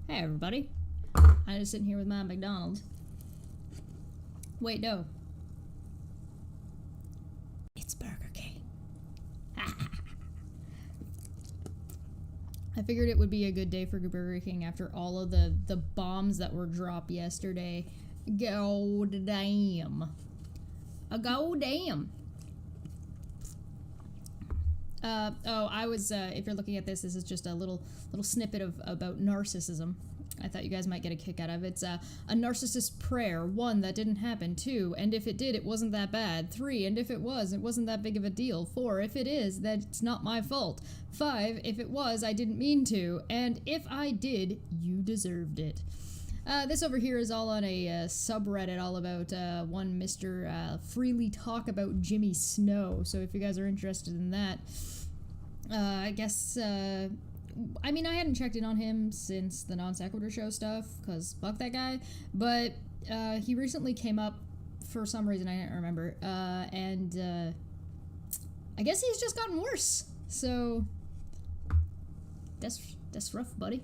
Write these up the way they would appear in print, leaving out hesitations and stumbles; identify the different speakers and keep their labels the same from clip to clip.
Speaker 1: Hey everybody. I'm just sitting here with my McDonald's. Wait, no. It's Burger King. I figured it would be a good day for Burger King after all of the bombs that were dropped yesterday. Go damn. Go damn. I was, if you're looking at this is just a little snippet about narcissism. I thought you guys might get a kick out of it. It's a narcissist prayer. 1, that didn't happen. 2, and if it did, it wasn't that bad. 3, and if it was, it wasn't that big of a deal. 4, if it is, then it's not my fault. 5, if it was, I didn't mean to. And if I did, you deserved it. This over here is all on a subreddit all about one Mr. Freely Talk About Jimmy Snow. So if you guys are interested in that, I guess, I mean, I hadn't checked in on him since the Non Sequitur Show stuff, because fuck that guy, but he recently came up for some reason, I don't remember, and I guess he's just gotten worse, so that's rough, buddy.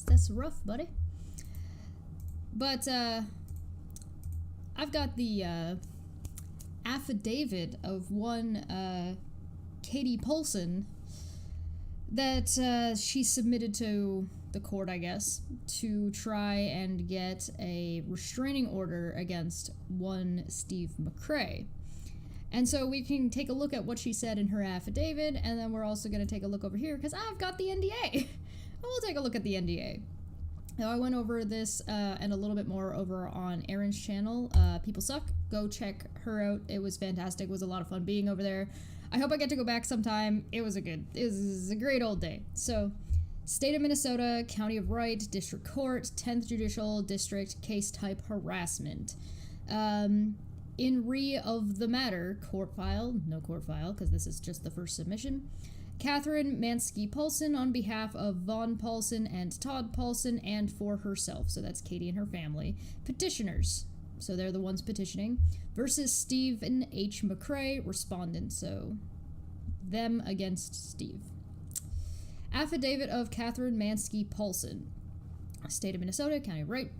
Speaker 1: That's rough, buddy. But, I've got the, affidavit of one, Katie Paulson, that she submitted to the court, I guess, to try and get a restraining order against one Steve McCrae. And so we can take a look at what she said in her affidavit, and then we're also going to take a look over here, because I've got the NDA. We'll take a look at the NDA. Now, I went over this and a little bit more over on Erin's channel, People Suck. Go check her out. It was fantastic. It was a lot of fun being over there. I hope I get to go back sometime. It was a great old day. So, State of Minnesota, County of Wright, District Court, 10th Judicial District, case type harassment. In re of the matter, court file, no court file, because this is just the first submission. Catherine Mansky Paulson on behalf of Vaughn Paulson and Todd Paulson and for herself. So that's Katie and her family. Petitioners. So they're the ones petitioning. Versus Stephen H. McCrae, respondent. So them against Steve. Affidavit of Catherine Mansky Paulson. State of Minnesota, County of Wright.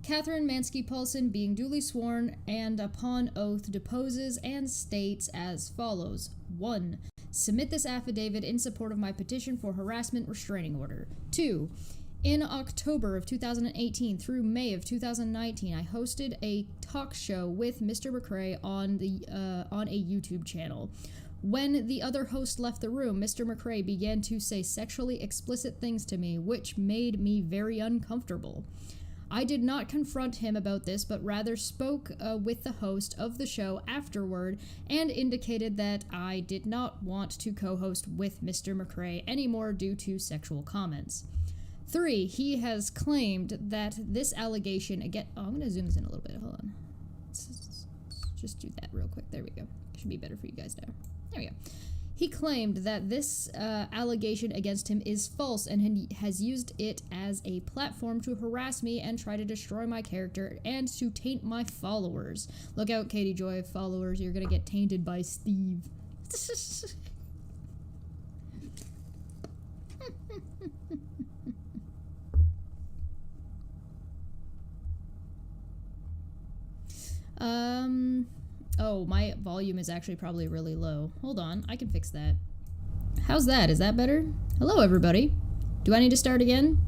Speaker 1: Catherine Mansky Paulson, being duly sworn and upon oath, deposes and states as follows. 1. Submit this affidavit in support of my petition for harassment restraining order. 2. In October of 2018 through May of 2019, I hosted a talk show with Mr. McCrae on a YouTube channel. When the other host left the room, Mr. McCrae began to say sexually explicit things to me, which made me very uncomfortable. I did not confront him about this, but rather spoke with the host of the show afterward and indicated that I did not want to co-host with Mr. McCrae anymore due to sexual comments. 3. He has claimed that this allegation again... Oh, I'm going to zoom this in a little bit. Hold on. Let's just do that real quick. There we go. Should be better for you guys now. There we go. He claimed that this allegation against him is false and he has used it as a platform to harass me and try to destroy my character and to taint my followers. Look out, Katie Joy, followers. You're going to get tainted by Steve. Oh, my volume is actually probably really low. Hold on, I can fix that. How's that? Is that better? Hello, everybody. Do I need to start again?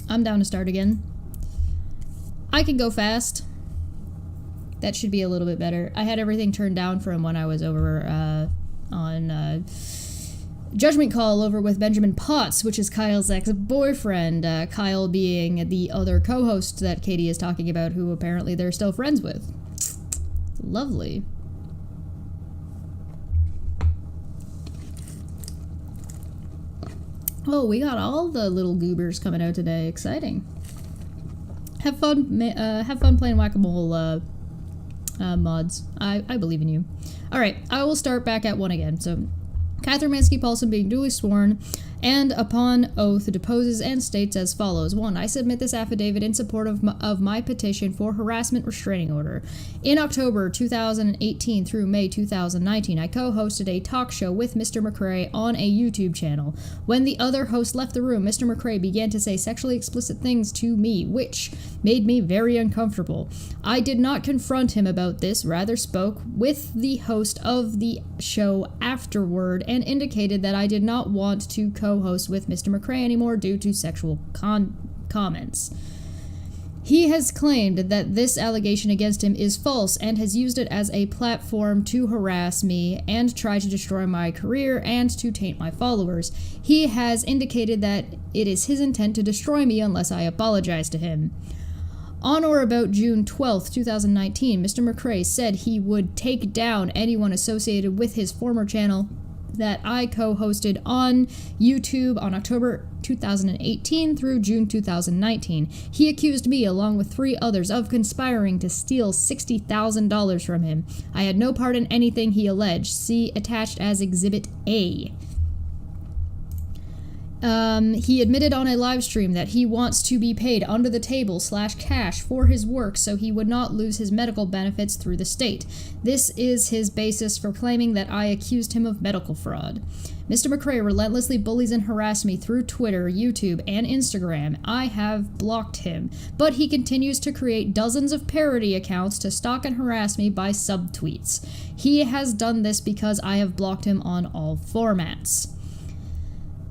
Speaker 1: I'm down to start again. I can go fast. That should be a little bit better. I had everything turned down from when I was over on Judgment Call over with Benjamin Potts, which is Kyle's ex-boyfriend. Kyle being the other co-host that Katie is talking about, who apparently they're still friends with. Lovely. Oh, we got all the little goobers coming out today. Exciting. Have fun playing Whack-A-Mole mods. I believe in you. All right, I will start back at 1 again. So, Catherine Mansky Paulson being duly sworn and upon oath deposes and states as follows. 1. I submit this affidavit in support of my petition for harassment restraining order. In October 2018 through May 2019, I co-hosted a talk show with Mr. McCrae on a YouTube channel. When the other host left the room, Mr. McCrae began to say sexually explicit things to me, which made me very uncomfortable. I did not confront him about this, rather spoke with the host of the show afterward and indicated that I did not want to co-host with Mr. McCrae anymore due to sexual comments. He has claimed that this allegation against him is false and has used it as a platform to harass me and try to destroy my career and to taint my followers. He has indicated that it is his intent to destroy me unless I apologize to him. On or about June 12, 2019, Mr. McCrae said he would take down anyone associated with his former channel that I co-hosted on YouTube on October 2018 through June 2019. He accused me, along with 3 others, of conspiring to steal $60,000 from him. I had no part in anything he alleged. See attached as Exhibit A. He admitted on a live stream that he wants to be paid under the table /cash for his work so he would not lose his medical benefits through the state. This is his basis for claiming that I accused him of medical fraud. Mr. McCrae relentlessly bullies and harasses me through Twitter, YouTube, and Instagram. I have blocked him, but he continues to create dozens of parody accounts to stalk and harass me by subtweets. He has done this because I have blocked him on all formats.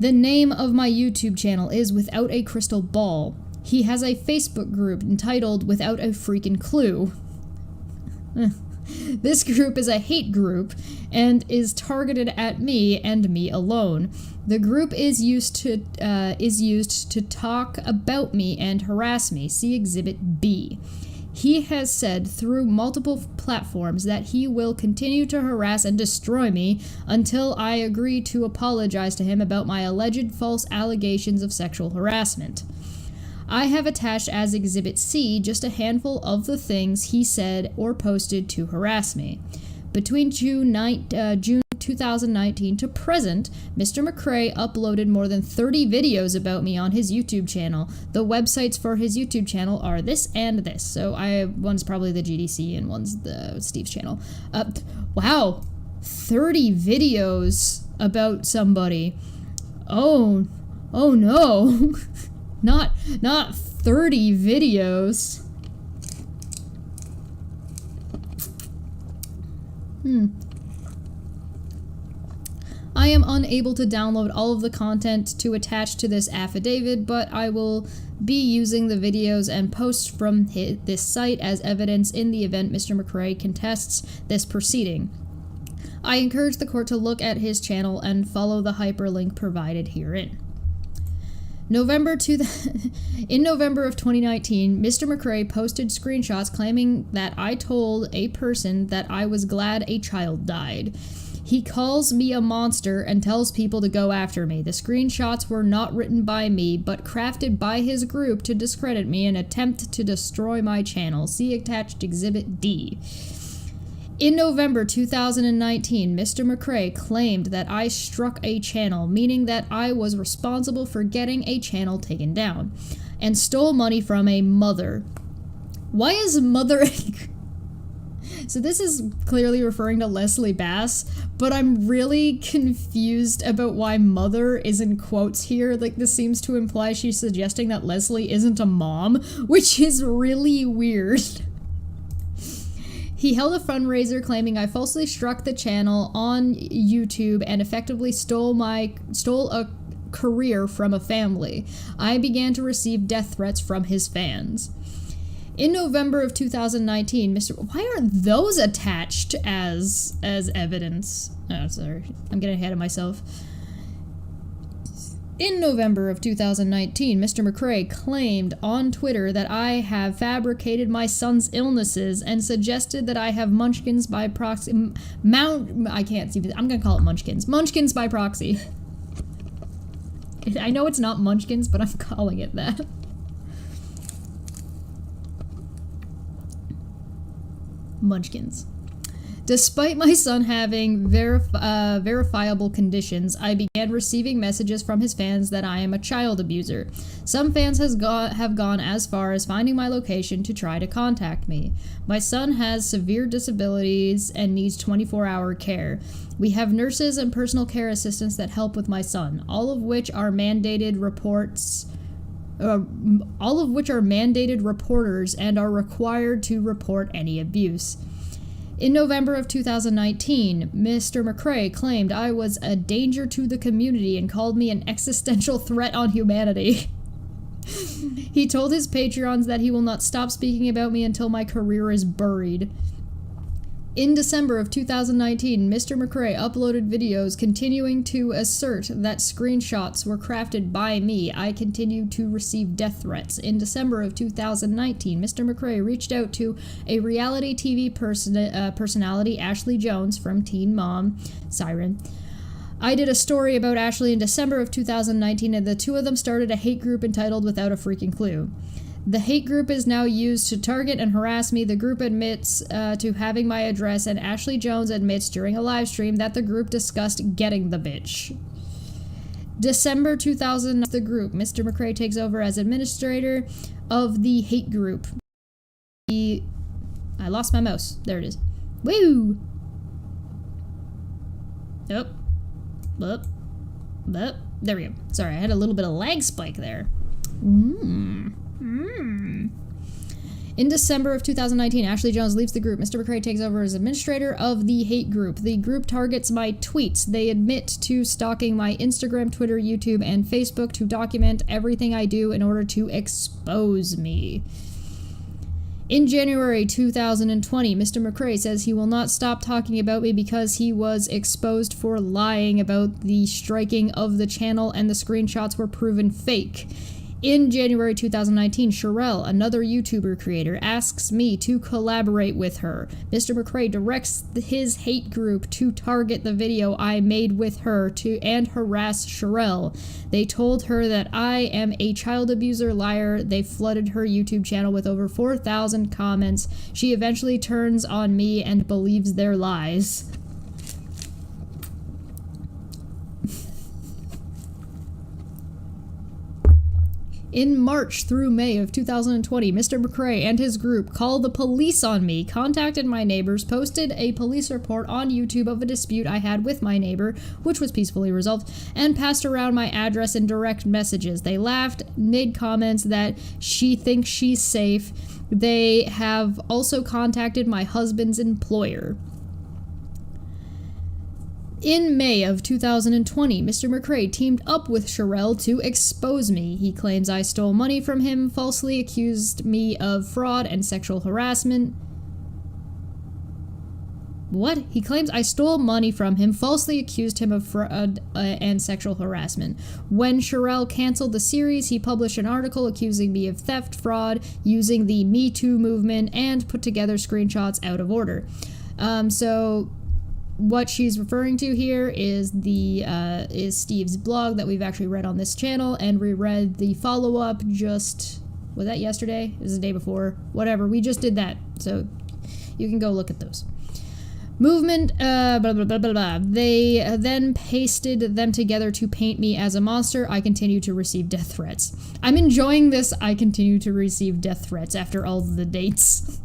Speaker 1: The name of my YouTube channel is Without a Crystal Ball. He has a Facebook group entitled Without a Freaking Clue. This group is a hate group and is targeted at me and me alone. The group is used to talk about me and harass me. See Exhibit B. He has said through multiple platforms that he will continue to harass and destroy me until I agree to apologize to him about my alleged false allegations of sexual harassment. I have attached as Exhibit C just a handful of the things he said or posted to harass me. Between June 2019 to present, Mr. McCrae uploaded more than 30 videos about me on his YouTube channel. The websites for his YouTube channel are this and this. So one's probably the GDC and one's the Steve's channel. Wow, 30 videos about somebody. Oh no, not 30 videos. I am unable to download all of the content to attach to this affidavit, but I will be using the videos and posts from this site as evidence in the event Mr. McCrae contests this proceeding. I encourage the court to look at his channel and follow the hyperlink provided herein. In November of 2019, Mr. McCrae posted screenshots claiming that I told a person that I was glad a child died. He calls me a monster and tells people to go after me. The screenshots were not written by me, but crafted by his group to discredit me and attempt to destroy my channel. See attached Exhibit D. In November 2019, Mr. McCrae claimed that I struck a channel, meaning that I was responsible for getting a channel taken down, and stole money from a mother. Why is mother... So this is clearly referring to Leslie Bass, but I'm really confused about why mother is in quotes here. Like, this seems to imply she's suggesting that Leslie isn't a mom, which is really weird. He held a fundraiser claiming I falsely struck the channel on YouTube and effectively stole a career from a family. I began to receive death threats from his fans. In November of 2019, why aren't those attached as evidence? Oh, sorry. I'm getting ahead of myself. In November of 2019, Mr. McCrae claimed on Twitter that I have fabricated my son's illnesses and suggested that I have munchkins by proxy. I can't see. I'm going to call it munchkins. Munchkins by proxy. I know it's not munchkins, but I'm calling it that. Munchkins. Despite my son having verifiable conditions, I began receiving messages from his fans that I am a child abuser. Some fans have gone as far as finding my location to try to contact me. My son has severe disabilities and needs 24-hour care. We have nurses and personal care assistants that help with my son, all of which are mandated reporters and are required to report any abuse. In November of 2019, Mr. McCrae claimed I was a danger to the community and called me an existential threat on humanity. He told his Patreons that he will not stop speaking about me until my career is buried. In December of 2019, Mr. McCrae uploaded videos continuing to assert that screenshots were crafted by me. I continued to receive death threats. In December of 2019, Mr. McCrae reached out to a reality TV personality, Ashley Jones, from Teen Mom, Siren. I did a story about Ashley in December of 2019, and the two of them started a hate group entitled Without a Freaking Clue. The hate group is now used to target and harass me. The group admits to having my address, and Ashley Jones admits during a live stream that the group discussed getting the bitch. December 2000, the group. Mr. McCrae takes over as administrator of the hate group. I lost my mouse. There it is. Woo! Oh. Up. There we go. Sorry, I had a little bit of lag spike there. In December of 2019, Ashley Jones leaves the group. Mr. McCrae takes over as administrator of the hate group. The group targets my tweets. They admit to stalking my Instagram, Twitter, YouTube, and Facebook to document everything I do in order to expose me. In January 2020, Mr. McCrae says he will not stop talking about me because he was exposed for lying about the striking of the channel and the screenshots were proven fake. In January 2019, Sherelle, another YouTuber creator, asks me to collaborate with her. Mr. McCrae directs his hate group to target the video I made with her and harass Sherelle. They told her that I am a child abuser liar. They flooded her YouTube channel with over 4,000 comments. She eventually turns on me and believes their lies. In March through May of 2020, Mr. McCrae and his group called the police on me, contacted my neighbors, posted a police report on YouTube of a dispute I had with my neighbor, which was peacefully resolved, and passed around my address in direct messages. They laughed, made comments that she thinks she's safe. They have also contacted my husband's employer. In May of 2020, Mr. McCrae teamed up with Sherelle to expose me. He claims I stole money from him, falsely accused me of fraud and sexual harassment. What? He claims I stole money from him, falsely accused him of fraud and sexual harassment. When Sherelle canceled the series, he published an article accusing me of theft, fraud, using the Me Too movement, and put together screenshots out of order. So what she's referring to here is is Steve's blog that we've actually read on this channel, and we read the follow-up was that yesterday? It was the day before? Whatever, we just did that, so you can go look at those. Movement, blah, blah, blah, blah, blah. They then pasted them together to paint me as a monster. I continue to receive death threats. I'm enjoying this. I continue to receive death threats after all the dates.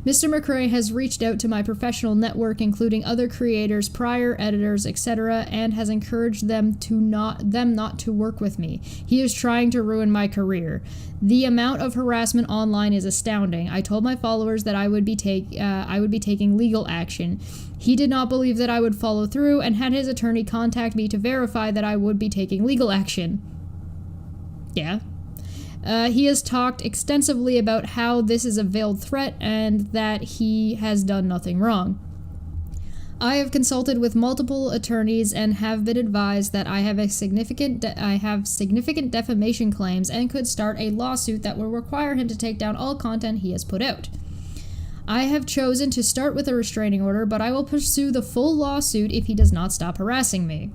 Speaker 1: Mr. McCrae has reached out to my professional network, including other creators, prior editors, etc., and has encouraged them not to work with me. He is trying to ruin my career. The amount of harassment online is astounding. I told my followers that I would be taking legal action. He did not believe that I would follow through and had his attorney contact me to verify that I would be taking legal action. Yeah. He has talked extensively about how this is a veiled threat and that he has done nothing wrong. I have consulted with multiple attorneys and have been advised that I have significant defamation claims and could start a lawsuit that will require him to take down all content he has put out. I have chosen to start with a restraining order, but I will pursue the full lawsuit if he does not stop harassing me.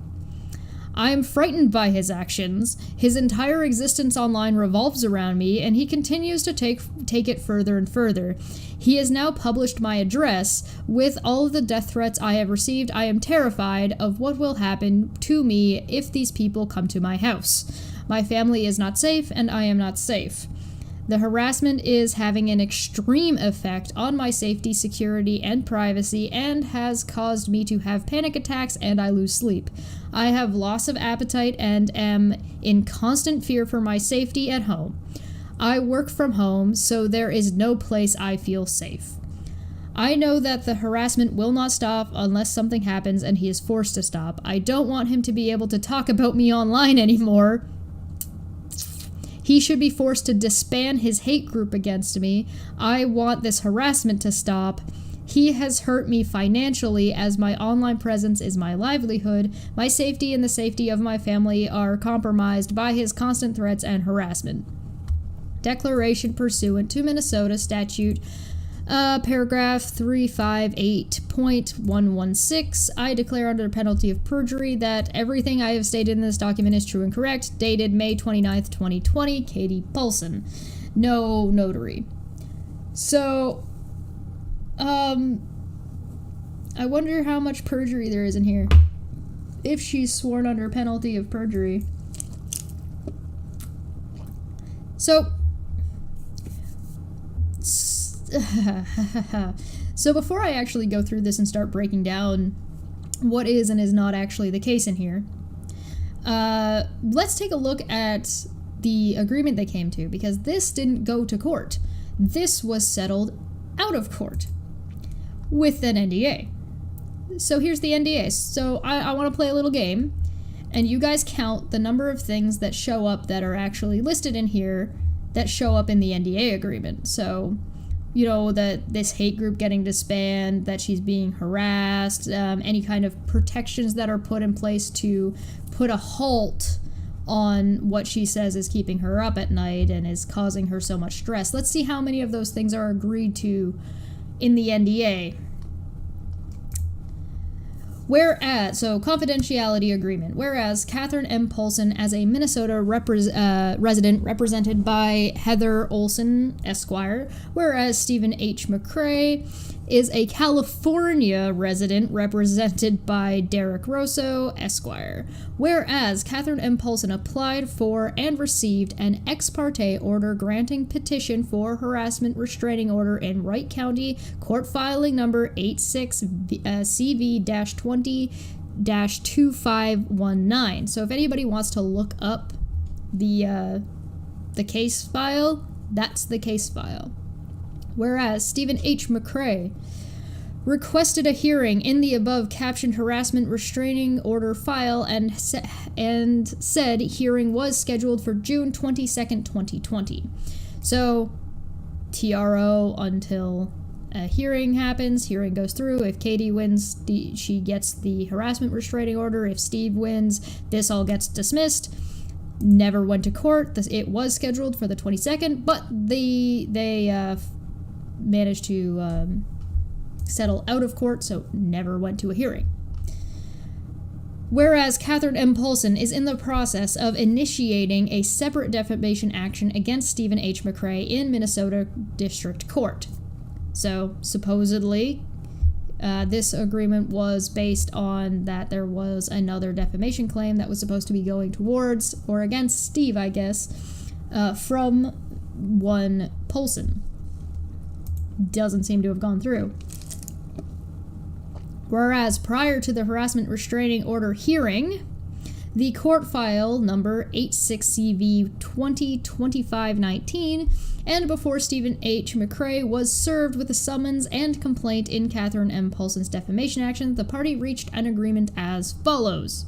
Speaker 1: I am frightened by his actions. His entire existence online revolves around me, and he continues to take it further and further. He has now published my address. With all of the death threats I have received, I am terrified of what will happen to me if these people come to my house. My family is not safe, and I am not safe. The harassment is having an extreme effect on my safety, security, and privacy, and has caused me to have panic attacks, and I lose sleep. I have loss of appetite and am in constant fear for my safety at home. I work from home, so there is no place I feel safe. I know that the harassment will not stop unless something happens and he is forced to stop. I don't want him to be able to talk about me online anymore. He should be forced to disband his hate group against me. I want this harassment to stop. He has hurt me financially as my online presence is my livelihood. My safety and the safety of my family are compromised by his constant threats and harassment. Declaration pursuant to Minnesota Statute, paragraph 358.116. I declare under penalty of perjury that everything I have stated in this document is true and correct. Dated May 29th, 2020. Katie Paulson. No notary. So, I wonder how much perjury there is in here. If she's sworn under penalty of perjury. So, so before I actually go through this and start breaking down what is and is not actually the case in here, let's take a look at the agreement they came to, because this didn't go to court. This was settled out of court with an NDA. So here's the NDA. So I want to play a little game, and you guys count the number of things that show up that are actually listed in here that show up in the NDA agreement. So, you know, that this hate group getting disbanded, that she's being harassed, any kind of protections that are put in place to put a halt on what she says is keeping her up at night and is causing her so much stress. Let's see how many of those things are agreed to in the NDA. Whereas, so confidentiality agreement, whereas Catherine M. Paulson, as a Minnesota resident represented by Heather Olson, Esquire, whereas Stephen H. McCrae is a California resident represented by Derek Rosso, Esquire, whereas Catherine M. Paulson applied for and received an ex parte order granting petition for harassment restraining order in Wright County, court filing number 86 CV-20-2519. So if anybody wants to look up the case file, that's the case file. Whereas Stephen H. McCrae requested a hearing in the above captioned harassment restraining order file and said hearing was scheduled for June 22nd, 2020. So, TRO until a hearing happens, hearing goes through. If Katie wins, she gets the harassment restraining order. If Steve wins, this all gets dismissed. Never went to court. It was scheduled for the 22nd, but they managed to settle out of court, so never went to a hearing. Whereas Catherine M. Paulson is in the process of initiating a separate defamation action against Stephen H. McCrae in Minnesota District Court. So, supposedly, this agreement was based on that there was another defamation claim that was supposed to be going towards, or against Steve, I guess, from one Paulson. Doesn't seem to have gone through. Whereas prior to the harassment restraining order hearing, the court file number 86CV-20-2519, and before Stephen H. McCrae was served with a summons and complaint in Catherine M. Paulson's defamation action, the party reached an agreement as follows.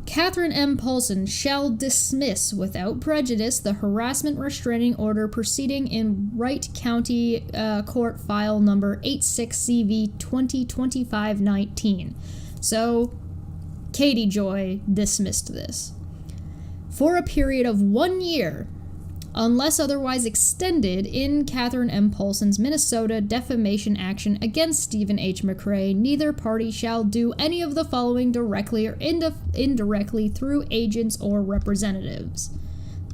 Speaker 1: Catherine M. Paulson shall dismiss without prejudice the harassment restraining order proceeding in Wright County Court file number 86CV-20-2519. So, Katie Joy dismissed this. For a period of 1 year, unless otherwise extended in Catherine M. Paulson's Minnesota defamation action against Stephen H. McCrae, neither party shall do any of the following directly or indirectly through agents or representatives.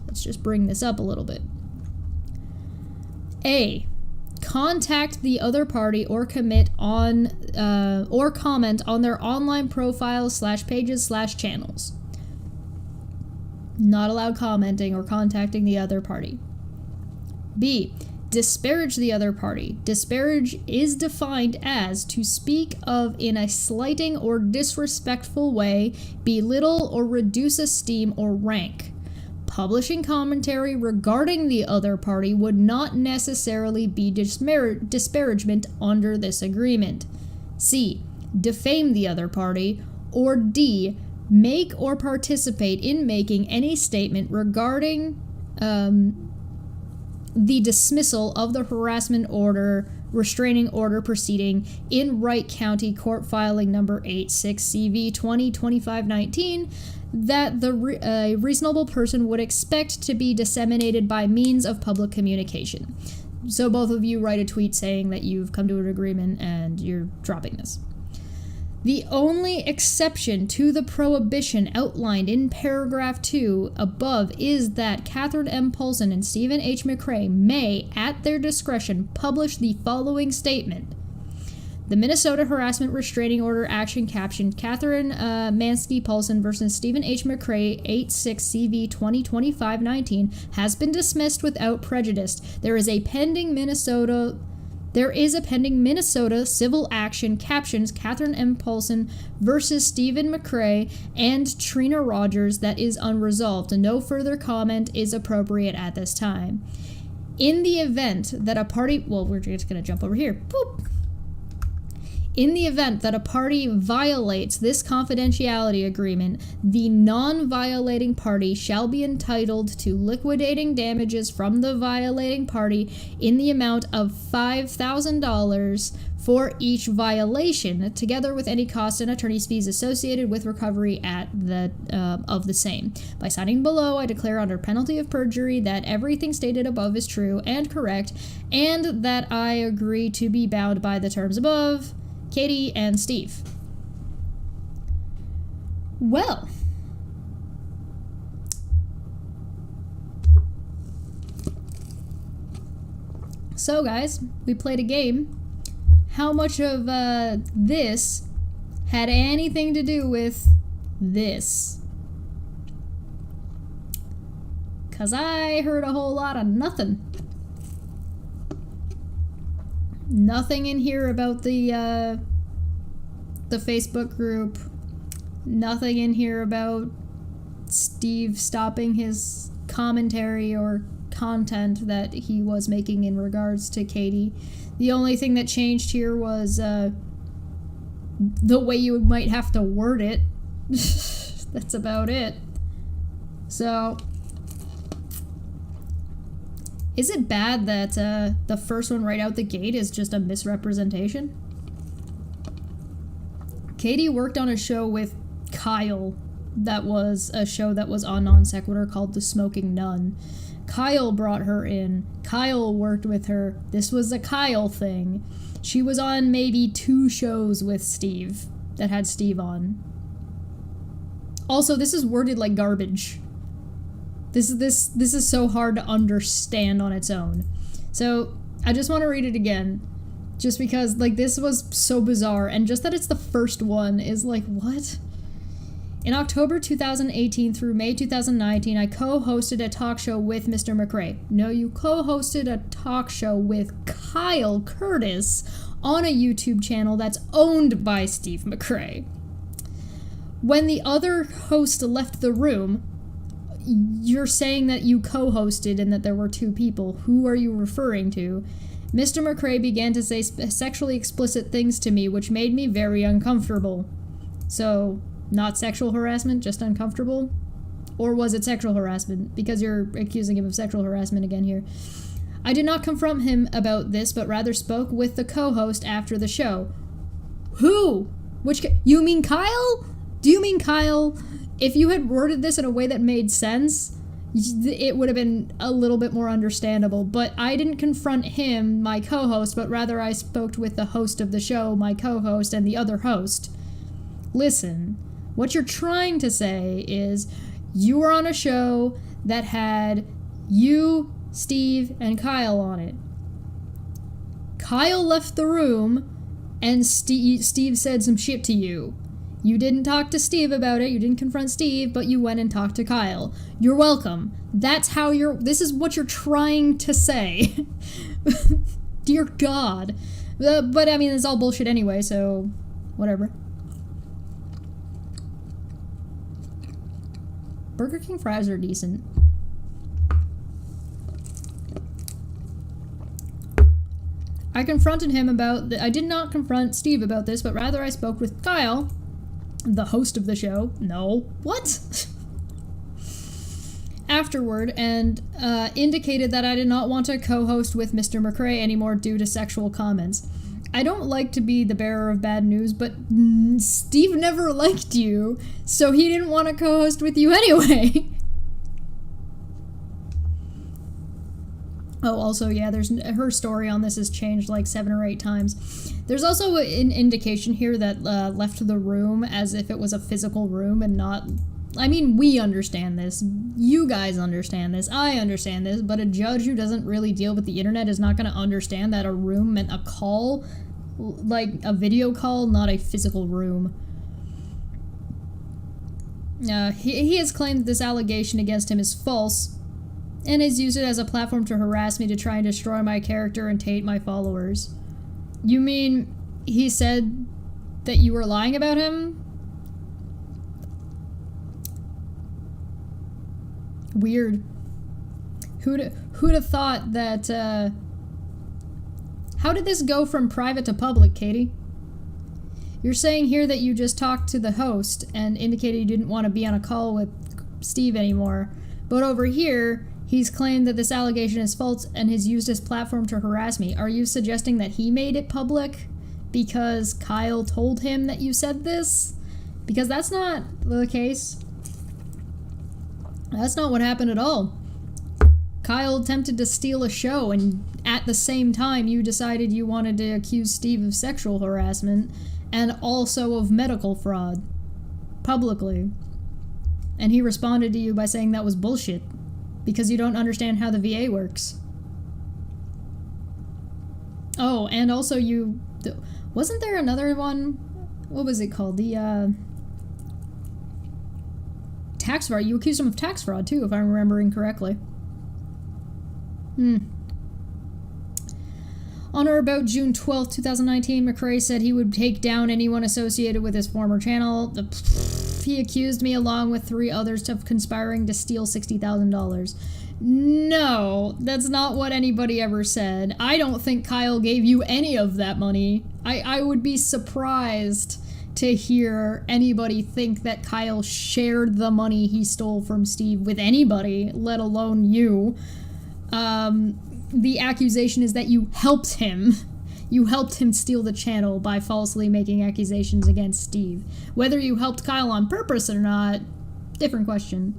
Speaker 1: Let's just bring this up a little bit. A. Contact the other party or comment on their online profiles / pages / channels. Not allowed commenting or contacting the other party. B. Disparage the other party. Disparage is defined as to speak of in a slighting or disrespectful way, belittle or reduce esteem or rank. Publishing commentary regarding the other party would not necessarily be disparagement under this agreement. C. Defame the other party. Or D. Make or participate in making any statement regarding the dismissal of the harassment order, restraining order proceeding in Wright County Court Filing Number 86 CV 2025-19 that a reasonable person would expect to be disseminated by means of public communication. So both of you write a tweet saying that you've come to an agreement and you're dropping this. The only exception to the prohibition outlined in paragraph 2 above is that Catherine M. Paulson and Stephen H. McCrae may, at their discretion, publish the following statement. The Minnesota Harassment Restraining Order action captioned Catherine Mansky Paulson versus Stephen H. McCrae 86 CV 2025-19 has been dismissed without prejudice. There is a pending Minnesota civil action captions Catherine M. Paulson versus Stephen McCrae and Trina Rogers that is unresolved. No further comment is appropriate at this time. In the event that a party... Well, we're just going to jump over here. Boop. In the event that a party violates this confidentiality agreement, the non-violating party shall be entitled to liquidating damages from the violating party in the amount of $5,000 for each violation, together with any costs and attorney's fees associated with recovery of the same. By signing below, I declare under penalty of perjury that everything stated above is true and correct, and that I agree to be bound by the terms above. Katie and Steve. Well, so guys, we played a game. How much of this had anything to do with this? 'Cause I heard a whole lot of nothing. Nothing in here about the Facebook group. Nothing in here about Steve stopping his commentary or content that he was making in regards to Katie. The only thing that changed here was the way you might have to word it. That's about it. So... is it bad that the first one right out the gate is just a misrepresentation? Katie worked on a show with Kyle that was a show that was on Non Sequitur called The Smoking Nun. Kyle brought her in. Kyle worked with her. This was a Kyle thing. She was on maybe 2 shows with Steve that had Steve on. Also, this is worded like garbage. This is so hard to understand on its own. So, I just want to read it again. Just because, like, this was so bizarre. And just that it's the first one is like, what? In October 2018 through May 2019, I co-hosted a talk show with Mr. McCrae. No, you co-hosted a talk show with Kyle Curtis on a YouTube channel that's owned by Steve McCrae. When the other host left the room... You're saying that you co-hosted and that there were 2 people. Who are you referring to? Mr. McCrae began to say sexually explicit things to me, which made me very uncomfortable. So, not sexual harassment, just uncomfortable? Or was it sexual harassment? Because you're accusing him of sexual harassment again here. I did not confront him about this, but rather spoke with the co-host after the show. Who? You mean Kyle? Do you mean Kyle? If you had worded this in a way that made sense, it would have been a little bit more understandable. But I didn't confront him, my co-host, but rather I spoke with the host of the show, my co-host, and the other host. Listen, what you're trying to say is you were on a show that had you, Steve, and Kyle on it. Kyle left the room, and Steve said some shit to you. You didn't talk to Steve about it, you didn't confront Steve, but you went and talked to Kyle. You're welcome. That's how this is what you're trying to say. Dear God. But I mean, it's all bullshit anyway, so whatever. Burger King fries are decent. I confronted him about... I did not confront Steve about this, but rather I spoke with Kyle, the host of the show. No. What? Afterward, and indicated that I did not want to co-host with Mr. McRae anymore due to sexual comments. I don't like to be the bearer of bad news, but Steve never liked you, so he didn't want to co-host with you anyway. Oh, also, yeah, her story on this has changed like 7 or 8 times. There's also an indication here that left the room as if it was a physical room and not... I mean, we understand this. You guys understand this. I understand this. But a judge who doesn't really deal with the internet is not going to understand that a room meant a call, like a video call, not a physical room. He has claimed that this allegation against him is false, and has used it as a platform to harass me to try and destroy my character and taint my followers. You mean he said that you were lying about him? Weird. Who'd have thought that, How did this go from private to public, Katie? You're saying here that you just talked to the host and indicated you didn't want to be on a call with Steve anymore, but over here, he's claimed that this allegation is false and has used his platform to harass me. Are you suggesting that he made it public because Kyle told him that you said this? Because that's not the case. That's not what happened at all. Kyle attempted to steal a show, and at the same time you decided you wanted to accuse Steve of sexual harassment and also of medical fraud. Publicly. And he responded to you by saying that was bullshit. Because you don't understand how the VA works. Oh, and also wasn't there another one? What was it called? The, tax fraud. You accused him of tax fraud, too, if I'm remembering correctly. On or about June 12th, 2019, McRae said he would take down anyone associated with his former channel. He accused me along with 3 others of conspiring to steal $60,000. No, that's not what anybody ever said. I don't think Kyle gave you any of that money. I would be surprised to hear anybody think that Kyle shared the money he stole from Steve with anybody, let alone you. The accusation is that you helped him. You helped him steal the channel by falsely making accusations against Steve. Whether you helped Kyle on purpose or not, different question.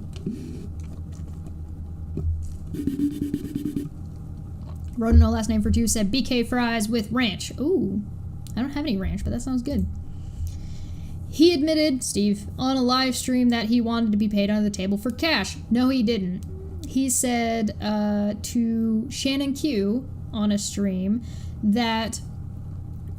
Speaker 1: Wrote no last name for 2 said BK fries with ranch. Ooh, I don't have any ranch, but that sounds good. He admitted, Steve, on a live stream that he wanted to be paid under the table for cash. No, he didn't. He said to Shannon Q on a stream that,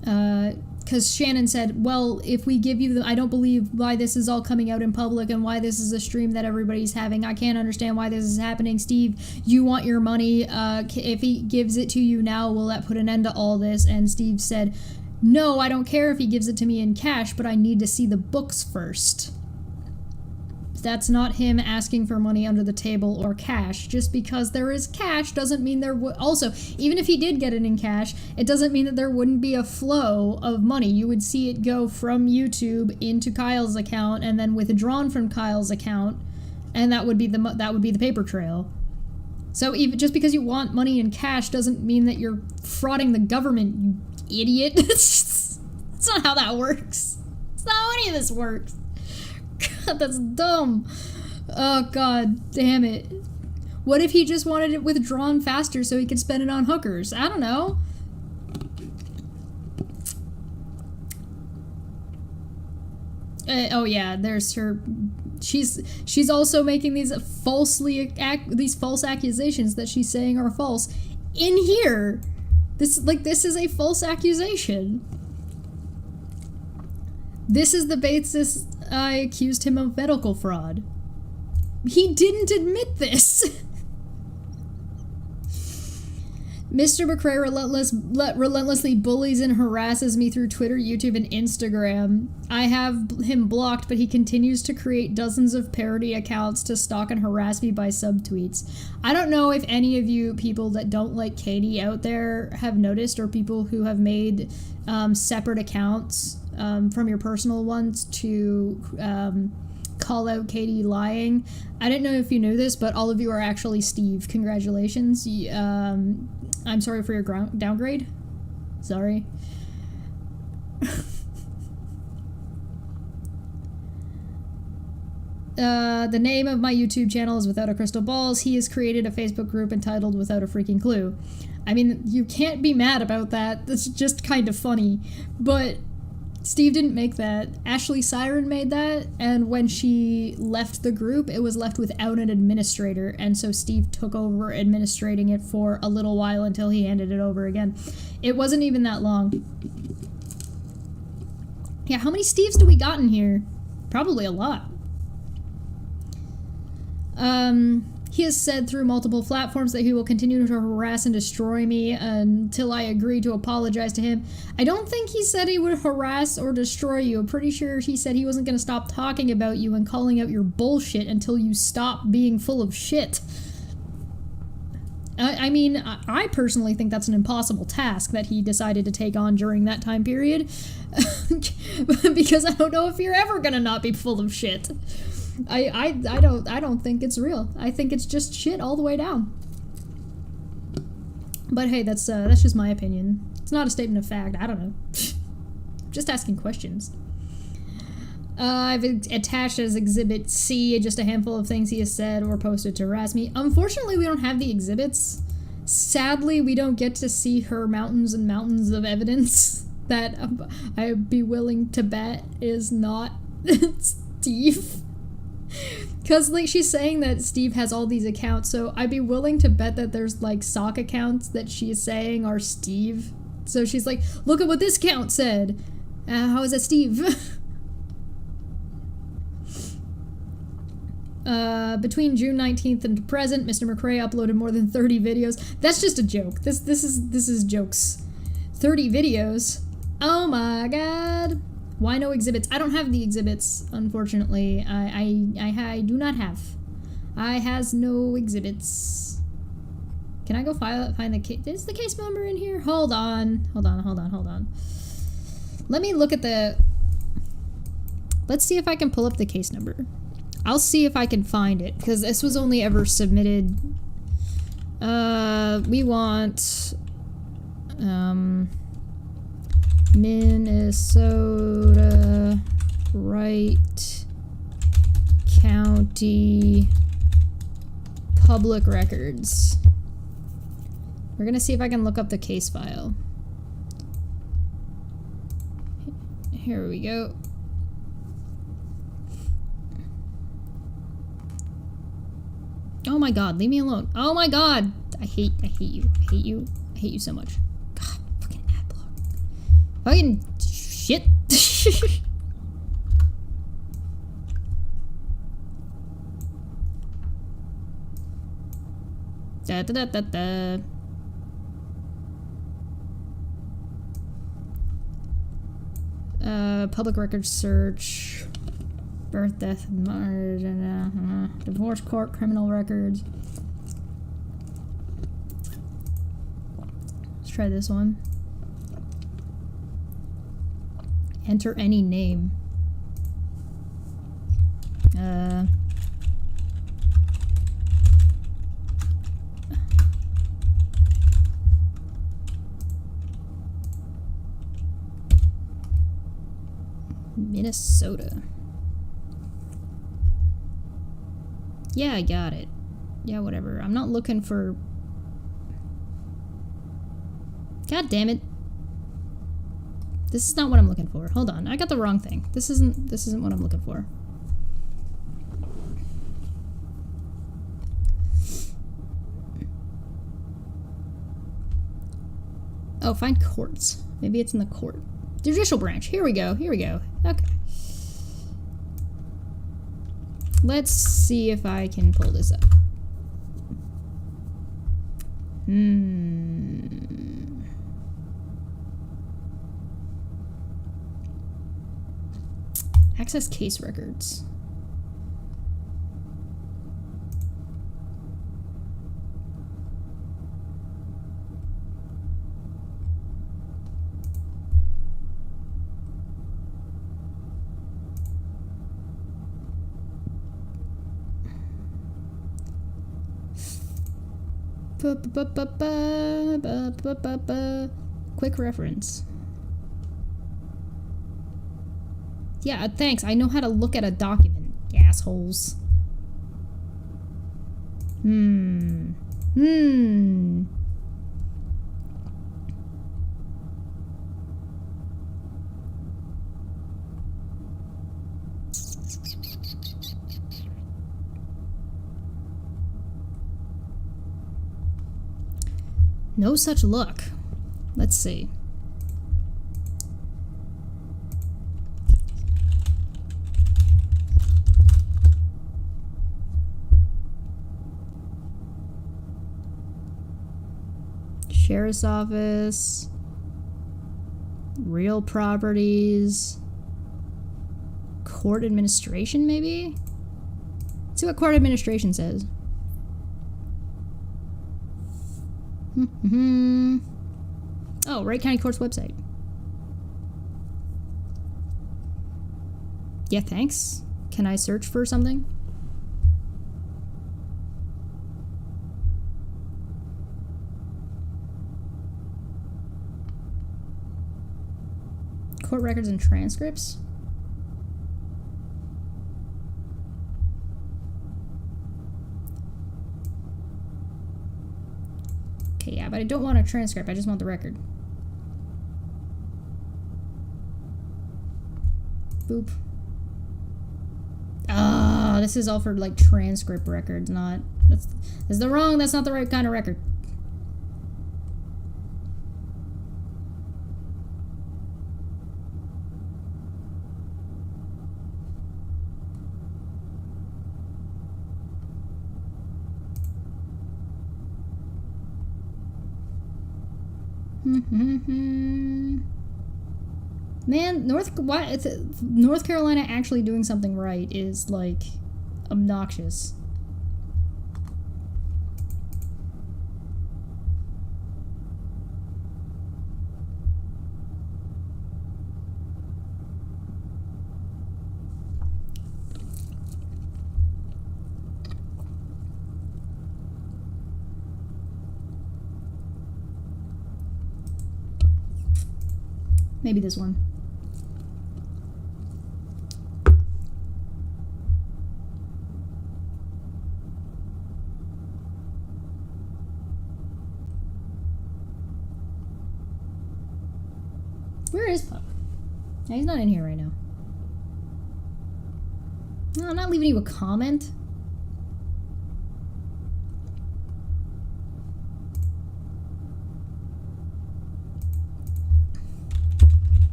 Speaker 1: because Shannon said, well, if we give you I don't believe why this is all coming out in public and why this is a stream that everybody's having. I can't understand why this is happening. Steve, you want your money. If he gives it to you now, will that put an end to all this? And Steve said, no, I don't care if he gives it to me in cash, but I need to see the books first. That's not him asking for money under the table or cash. Just because there is cash doesn't mean there would... Also, even if he did get it in cash, it doesn't mean that there wouldn't be a flow of money. You would see it go from YouTube into Kyle's account and then withdrawn from Kyle's account, and that would be the paper trail. So even just because you want money in cash doesn't mean that you're frauding the government, you idiot. That's not how that works. That's not how any of this works. God, that's dumb. Oh, God damn it. What if he just wanted it withdrawn faster so he could spend it on hookers? I don't know. Oh yeah, there's her. She's also making these false accusations that she's saying are false in here. This is a false accusation. This is the basis I accused him of medical fraud. He didn't admit this. Mr. McCrae relentlessly bullies and harasses me through Twitter, YouTube, and Instagram. I have him blocked, but he continues to create dozens of parody accounts to stalk and harass me by subtweets. I don't know if any of you people that don't like Katie out there have noticed, or people who have made separate accounts from your personal ones to call out Katie lying. I didn't know if you knew this, but all of you are actually Steve. Congratulations. I'm sorry for your downgrade. Sorry. The name of my YouTube channel is Without a Crystal Balls. He has created a Facebook group entitled Without a Freaking Clue. I mean, you can't be mad about that. That's just kind of funny. But Steve didn't make that. Ashley Siren made that, and when she left the group, it was left without an administrator, and so Steve took over administrating it for a little while until he handed it over again. It wasn't even that long. Yeah, how many Steves do we got in here? Probably a lot. He has said through multiple platforms that he will continue to harass and destroy me until I agree to apologize to him. I don't think he said he would harass or destroy you. I'm pretty sure he said he wasn't going to stop talking about you and calling out your bullshit until you stop being full of shit. I mean, I personally think that's an impossible task that he decided to take on during that time period. Because I don't know if you're ever going to not be full of shit. I don't think it's real. I think it's just shit all the way down. But hey, that's just my opinion. It's not a statement of fact. I don't know. Just asking questions. I've attached as Exhibit C just a handful of things he has said or posted to harass me. Unfortunately, we don't have the exhibits. Sadly, we don't get to see her mountains and mountains of evidence that I'd be willing to bet is not Steve. Because, like, she's saying that Steve has all these accounts, so I'd be willing to bet that there's, like, sock accounts that she is saying are Steve. So she's like, look at what this account said. How is that Steve? Between June 19th and present, Mr. McCrae uploaded more than 30 videos. That's just a joke. This is jokes. 30 videos? Oh my god. Why no exhibits? I don't have the exhibits, unfortunately. I do not have. I has no exhibits. Can I go find the case? Is the case number in here? Hold on. Let me look at the... Let's see if I can pull up the case number. I'll see if I can find it, because this was only ever submitted... we want... Minnesota Wright County Public Records. We're gonna see if I can look up the case file. Here we go. Oh my god, leave me alone. Oh my god! I hate you. I hate you so much. God, fucking ad block. Fucking shit. Da da da da da. Public records search. Birth, death, marriage, divorce court, criminal records. Let's try this one. Enter any name. Minnesota. Yeah, I got it. Yeah, whatever. I'm not looking for... God damn it. This is not what I'm looking for. Hold on. I got the wrong thing. This isn't what I'm looking for. Oh, find courts. Maybe it's in the court. Judicial branch. Here we go. Here we go. Okay. Let's see if I can pull this up. Access case records. Quick reference. Yeah, thanks. I know how to look at a document, assholes. No such luck. Let's see. Sheriff's office. Real properties. Court administration, maybe? Let's see what court administration says. Oh, Wright County Court's website. Yeah, thanks. Can I search for something? Court records and transcripts? Okay, yeah, but I don't want a transcript. I just want the record. Boop. Ah, this is all for, like, transcript records, not... That's not the right kind of record. Man, North Carolina actually doing something right is, like, obnoxious. Maybe this one. Where is Pup? Yeah, he's not in here right now. No, I'm not leaving you a comment.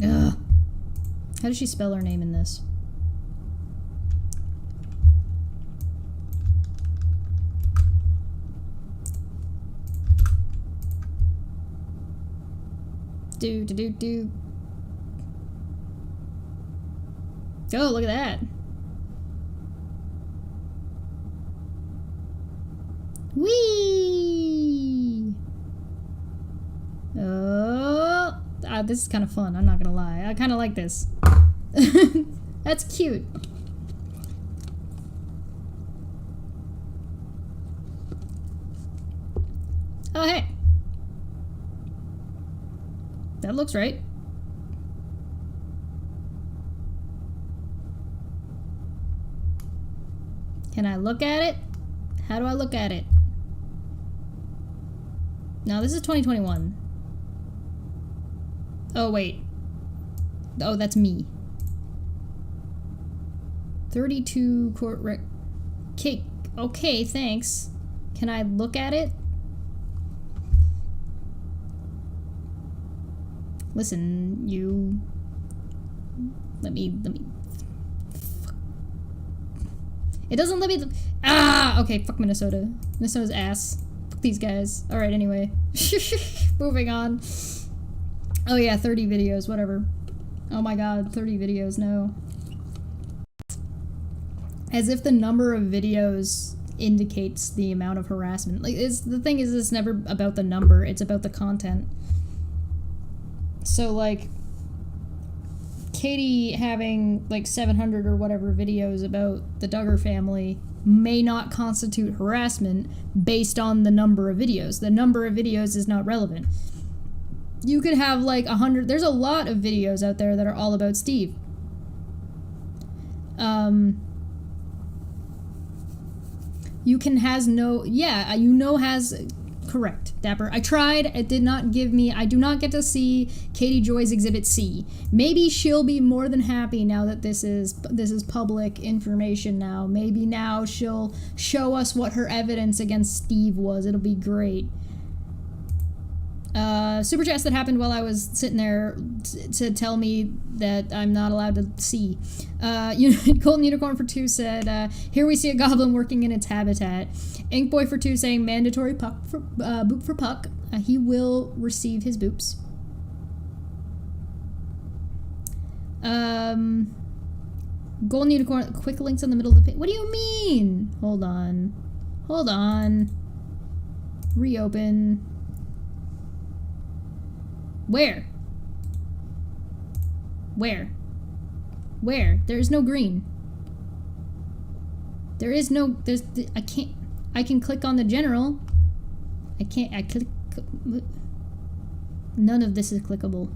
Speaker 1: Ugh. How does she spell her name in this? Do. Oh, look at that. Whee! Oh, this is kind of fun. I'm not gonna lie. I kind of like this. That's cute. Oh, hey. That looks right. Can I look at it? How do I look at it? No, this is 2021. Oh, wait. Oh, that's me. 32 court rec... Okay, thanks. Can I look at it? Listen, you... Let me... It doesn't let me... Ah! Okay, fuck Minnesota. Minnesota's ass. Fuck these guys. Alright, anyway. Moving on. Oh yeah, 30 videos, whatever. Oh my god, 30 videos, no. As if the number of videos indicates the amount of harassment. Like, the thing is, it's never about the number, it's about the content. So, like, Katie having, like, 700 or whatever videos about the Duggar family may not constitute harassment based on the number of videos. The number of videos is not relevant. You could have, like, 100... There's a lot of videos out there that are all about Steve. You can has no... Yeah, you know has... Correct, Dapper. I tried. It did not give me... I do not get to see Katie Joy's Exhibit C. Maybe she'll be more than happy now that this is public information now. Maybe now she'll show us what her evidence against Steve was. It'll be great. Super chats that happened while I was sitting there to tell me that I'm not allowed to see. Golden Unicorn for 2 said, here we see a goblin working in its habitat. Inkboy for 2 saying mandatory boop for Puck. He will receive his boops. Golden Unicorn, quick links on the middle of the page. What do you mean? Hold on. Hold on. Reopen. Where? Where? Where? There is no green. There is no... There's... I can't... I can click on the general. I can't... I click... None of this is clickable.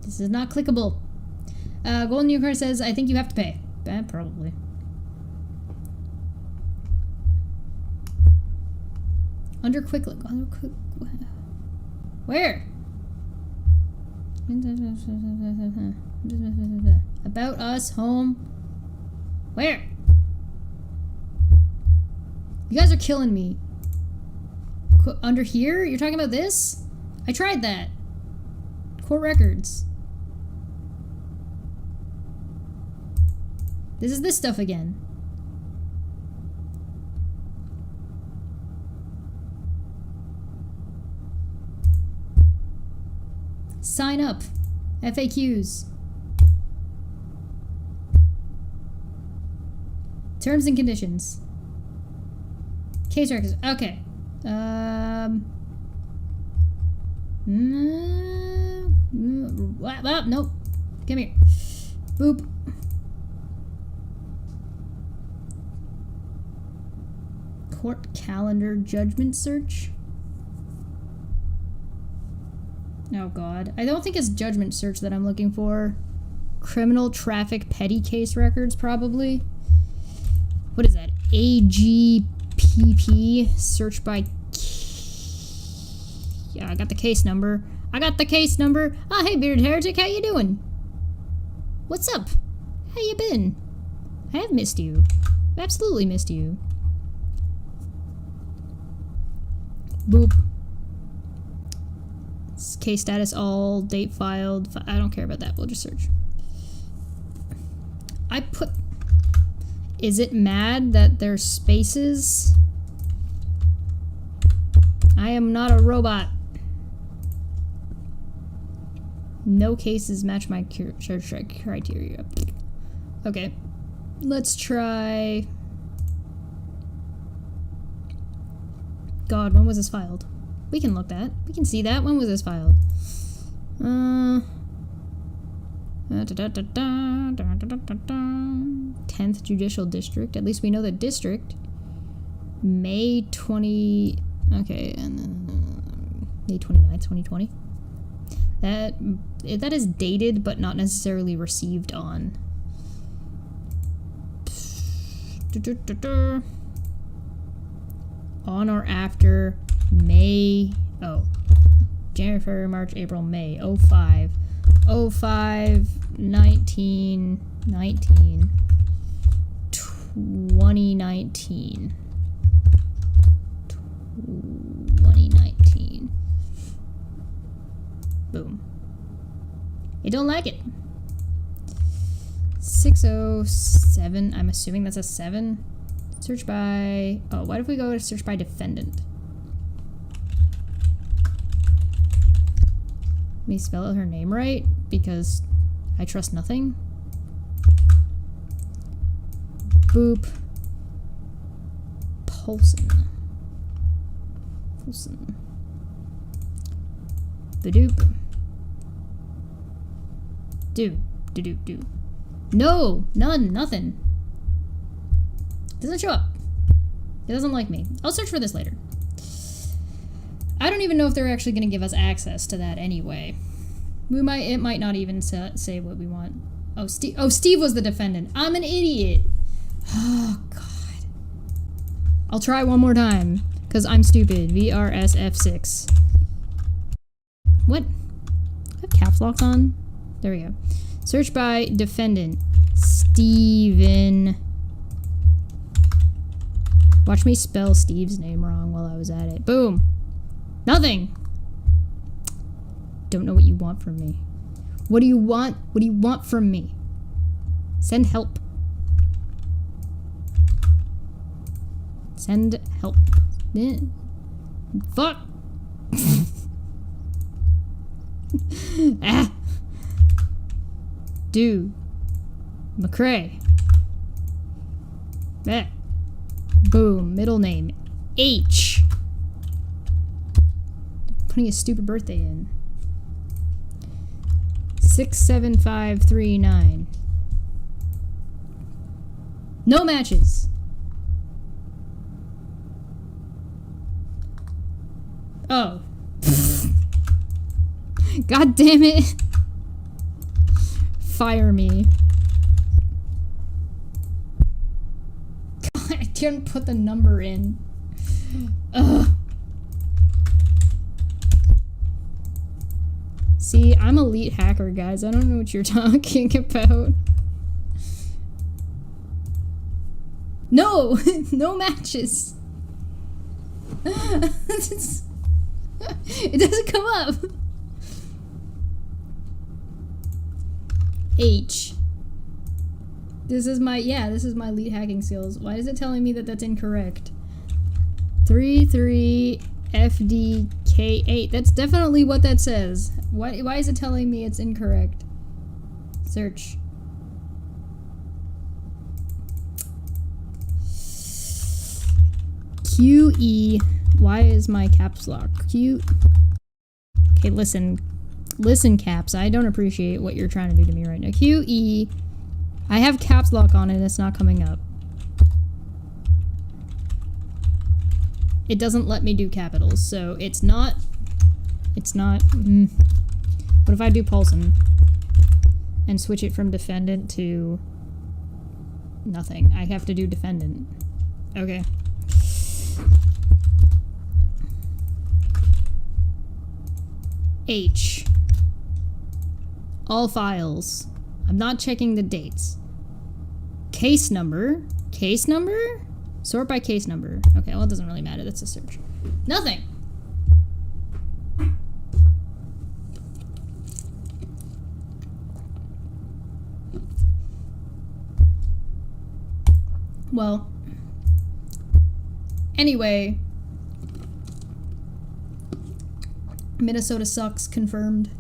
Speaker 1: This is not clickable. Golden Unicorn says, I think you have to pay. Probably. Under quick link. Under quick... Where? About us, home. Where? You guys are killing me. Under here? You're talking about this? I tried that. Court records. This is this stuff again. Sign up. FAQs. Terms and conditions. Case records. Okay. Nope. Come here. Boop. Court calendar judgment search. Oh god. I don't think it's judgment search that I'm looking for. Criminal traffic petty case records, probably. What is that? AGPP. Search by... Yeah, I got the case number. I got the case number. Oh, hey, Bearded Heretic, how you doing? What's up? How you been? I have missed you. I've absolutely missed you. Boop. Case status all, date filed. I don't care about that. We'll just search. I put... Is it mad that there's spaces? I am not a robot. No cases match my criteria. Okay. Let's try... God, when was this filed? We can look that. We can see that. When was this filed? 10th Judicial District. At least we know the district. May 20... Okay, and then... May 29th, 2020. That is dated, but not necessarily received on. On or after May. Oh. January, February, March, April, May. 05. 05, 19, 19. 2019. 2019. Boom. You don't like it. 607. I'm assuming that's a 7. Search by... Oh, what if we go to search by defendant? Let me spell out her name right, because I trust nothing. Boop. Paulson. Paulson. Badoop. Do. Do. No! None. Nothing. Doesn't show up. It doesn't like me. I'll search for this later. I don't even know if they're actually going to give us access to that anyway. It might not even say what we want. Oh, Steve was the defendant. I'm an idiot. Oh, God. I'll try one more time, because I'm stupid. VRSF6. What? I have caps locks on? There we go. Search by defendant. Steven. Watch me spell Steve's name wrong while I was at it. Boom. Nothing. Don't know what you want from me. What do you want? What do you want from me? Send help. Send help. Fuck. Ah. Dude. McCrae. Ah. Boom. Middle name. H. Putting a stupid birthday in. 67539. No matches. Oh. God damn it. Fire me. God, I didn't put the number in. Ugh. See, I'm elite hacker, guys. I don't know what you're talking about. No! No matches! It doesn't come up! H. This is my elite hacking skills. Why is it telling me that that's incorrect? 33FDK8. That's definitely what that says. Why is it telling me it's incorrect? Search. QE. Why is my caps lock? Q. Okay, listen. Listen, caps. I don't appreciate what you're trying to do to me right now. QE. I have caps lock on and it's not coming up. It doesn't let me do capitals, so it's not. What if I do Paulson and switch it from defendant to nothing? I have to do defendant. Okay. H. All files. I'm not checking the dates. Case number. Case number? Sort by case number. Okay, well, it doesn't really matter. That's a search. Nothing. Well, anyway, Minnesota sucks, confirmed.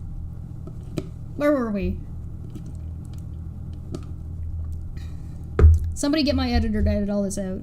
Speaker 1: Where were we? Somebody get my editor to edit all this out.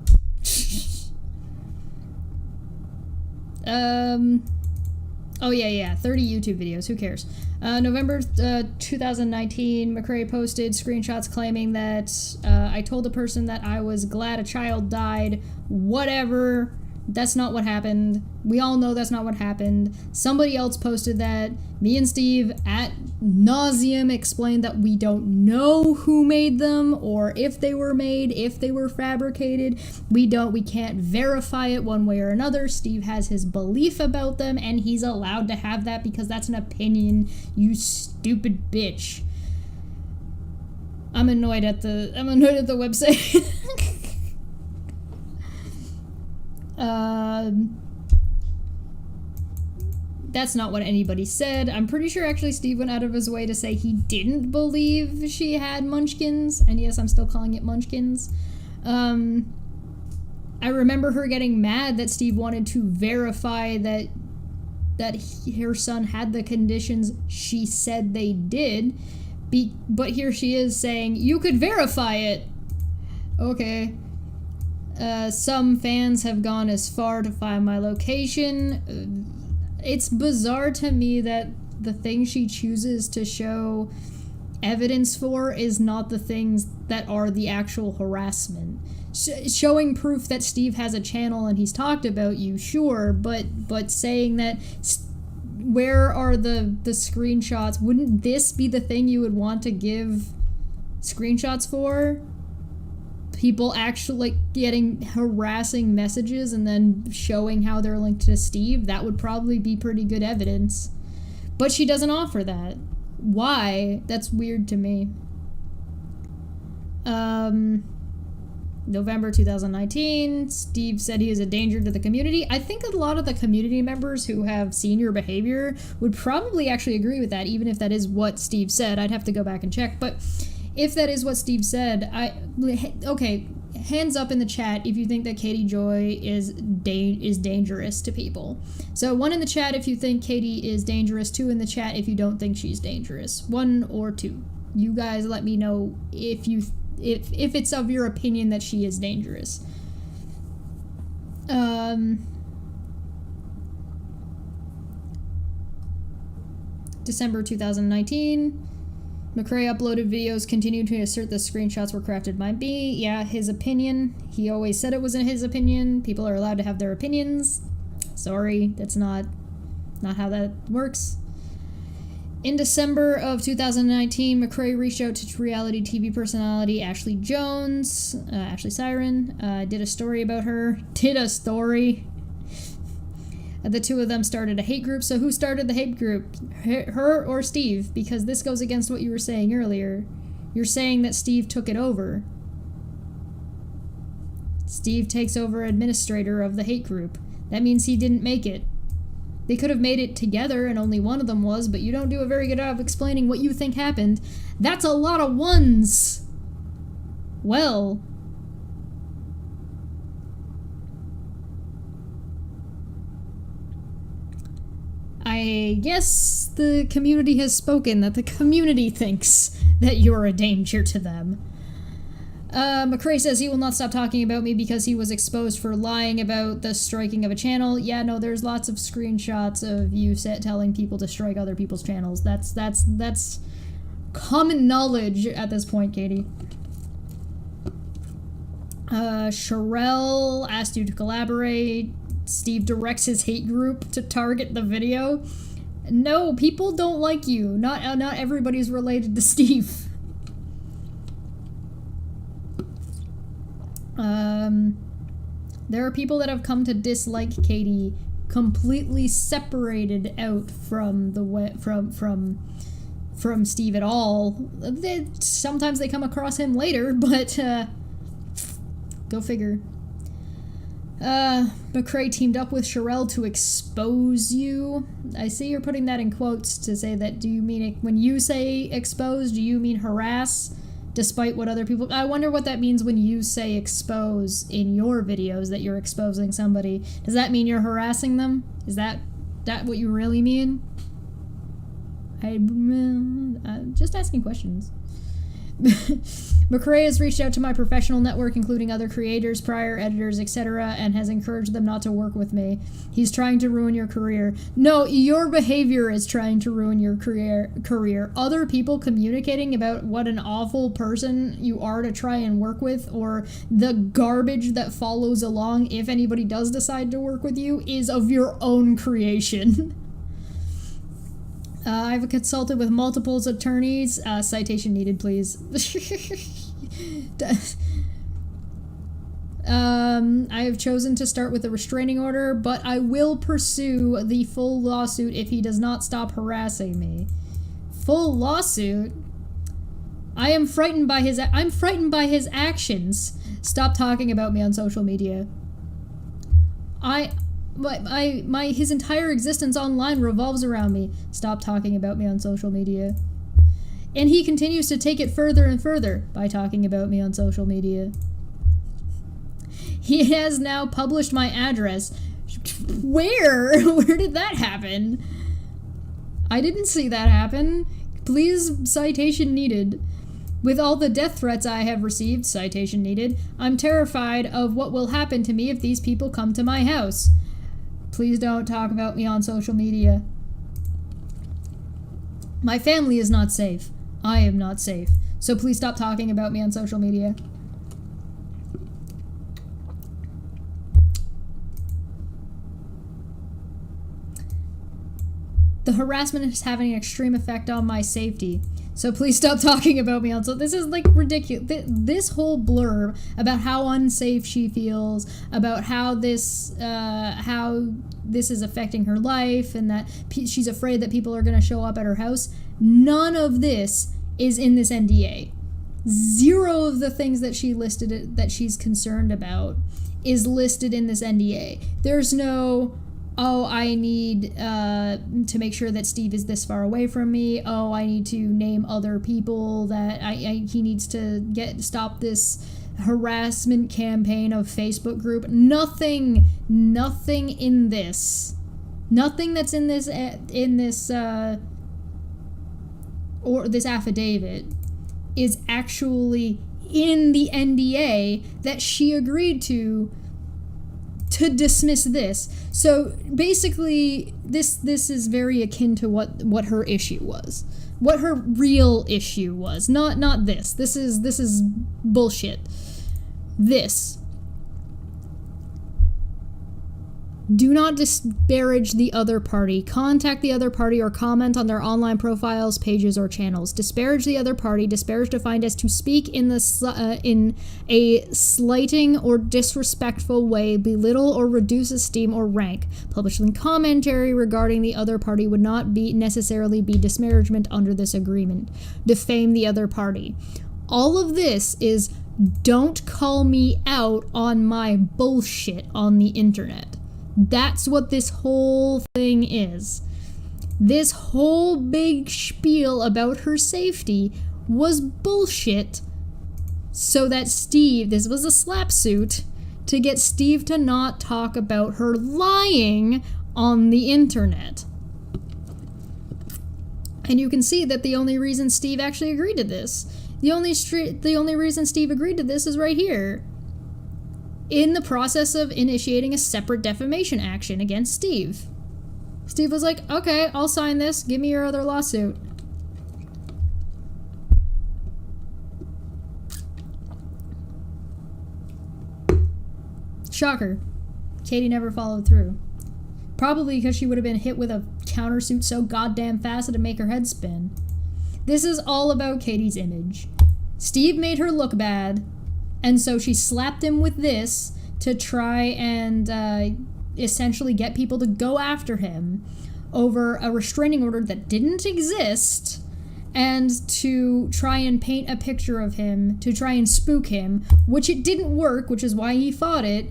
Speaker 1: Oh yeah, 30 YouTube videos, who cares? November 2019, McCrae posted screenshots claiming that I told the person that I was glad a child died, whatever, That's not what happened. We all know that's not what happened. Somebody else posted that. Me and Steve at nauseum explained that we don't know who made them or if they were made, if they were fabricated. We can't verify it one way or another. Steve has his belief about them, and he's allowed to have that because that's an opinion, you stupid bitch. I'm annoyed at the website. That's not what anybody said. I'm pretty sure actually Steve went out of his way to say he didn't believe she had munchkins, and yes, I'm still calling it munchkins. I remember her getting mad that Steve wanted to verify that her son had the conditions she said they did, but here she is saying, you could verify it! Okay. Some fans have gone as far to find my location. It's bizarre to me that the thing she chooses to show evidence for is not the things that are the actual harassment. Showing proof that Steve has a channel and he's talked about you, sure, but saying that, where are the screenshots? Wouldn't this be the thing you would want to give screenshots for? People actually getting harassing messages and then showing how they're linked to Steve, that would probably be pretty good evidence. But she doesn't offer that. Why? That's weird to me. November 2019, Steve said he is a danger to the community. I think a lot of the community members who have seen your behavior would probably actually agree with that, even if that is what Steve said. I'd have to go back and check, but if that is what Steve said, okay, hands up in the chat if you think that Katie Joy is dangerous to people. So 1 in the chat if you think Katie is dangerous, 2 in the chat if you don't think she's dangerous. 1 or 2. You guys let me know if it's of your opinion that she is dangerous. December 2019. McRae uploaded videos, continued to assert the screenshots were crafted by me. Yeah, his opinion. He always said it wasn't his opinion. People are allowed to have their opinions. Sorry, that's not how that works. In December of 2019, McRae reached out to reality TV personality Ashley Jones, Ashley Siren, did a story about her. The two of them started a hate group. So who started the hate group? Her or Steve? Because this goes against what you were saying earlier. You're saying that Steve took it over. Steve takes over administrator of the hate group. That means he didn't make it. They could have made it together and only one of them was, but you don't do a very good job of explaining what you think happened. That's a lot of ones! Well... I guess the community has spoken, that the community thinks that you're a danger to them. McRae says he will not stop talking about me because he was exposed for lying about the striking of a channel. Yeah, no, there's lots of screenshots of you telling people to strike other people's channels. That's common knowledge at this point, Katie. Sherelle asked you to collaborate. Steve directs his hate group to target the video. No, people don't like you. Not everybody's related to Steve. There are people that have come to dislike Katie completely separated out from from Steve at all. Sometimes they come across him later, but go figure. McRae teamed up with Sherelle to expose you. I see you're putting that in quotes to say that. Do you mean it, when you say expose, do you mean harass? Despite what other people... I wonder what that means when you say expose in your videos, that you're exposing somebody. Does that mean you're harassing them? Is that what you really mean? I'm just asking questions. McRae has reached out to my professional network, including other creators, prior editors, etc., and has encouraged them not to work with me. He's trying to ruin your career. No, your behavior is trying to ruin your career. Other people communicating about what an awful person you are to try and work with, or the garbage that follows along if anybody does decide to work with you, is of your own creation. I've consulted with multiple attorneys. Citation needed, please. I have chosen to start with a restraining order, but I will pursue the full lawsuit if he does not stop harassing me. Full lawsuit? I'm frightened by his actions. Stop talking about me on social media. His entire existence online revolves around me. Stop talking about me on social media. And he continues to take it further and further by talking about me on social media. He has now published my address. Where? Where did that happen? I didn't see that happen. Please, citation needed. With all the death threats I have received, citation needed, I'm terrified of what will happen to me if these people come to my house. Please don't talk about me on social media. My family is not safe. I am not safe. So please stop talking about me on social media. The harassment is having an extreme effect on my safety. So please stop talking about me on social. This is like ridiculous. This whole blurb about how unsafe she feels, about how this is affecting her life, and that she's afraid that people are going to show up at her house. None of this is in this NDA. Zero of the things that she listed that she's concerned about is listed in this NDA. There's no, oh, I need to make sure that Steve is this far away from me. Oh, I need to name other people that he needs to stop this harassment campaign of Facebook group. Nothing in this. Nothing that's in this or this affidavit is actually in the NDA that she agreed to dismiss this. So basically, this is very akin to what her issue was, what her real issue was. Not this. This is bullshit. This. Do not disparage the other party. Contact the other party or comment on their online profiles, pages, or channels. Disparage the other party. Disparage defined as to speak in a slighting or disrespectful way, belittle or reduce esteem or rank. Publishing commentary regarding the other party would not necessarily be disparagement under this agreement. Defame the other party. All of this is don't call me out on my bullshit on the internet. That's what this whole thing is. This whole big spiel about her safety was bullshit so that Steve, this was a slap suit to get Steve to not talk about her lying on the internet. And you can see that the only reason Steve actually agreed to this, the only reason Steve agreed to this is right here. In the process of initiating a separate defamation action against Steve. Steve was like, okay, I'll sign this. Give me your other lawsuit. Shocker. Katie never followed through. Probably because she would have been hit with a countersuit so goddamn fast it'd make her head spin. This is all about Katie's image. Steve made her look bad, and so she slapped him with this to try and essentially get people to go after him over a restraining order that didn't exist, and to try and paint a picture of him, to try and spook him, which it didn't work, which is why he fought it.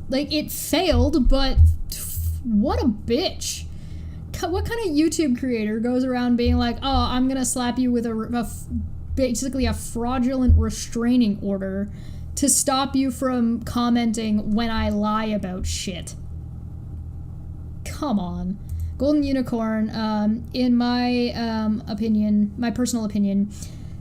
Speaker 1: Like, it failed, but what a bitch. What kind of YouTube creator goes around being like, oh, I'm gonna slap you with basically a fraudulent restraining order to stop you from commenting when I lie about shit? Come on. Golden Unicorn, in my opinion, my personal opinion,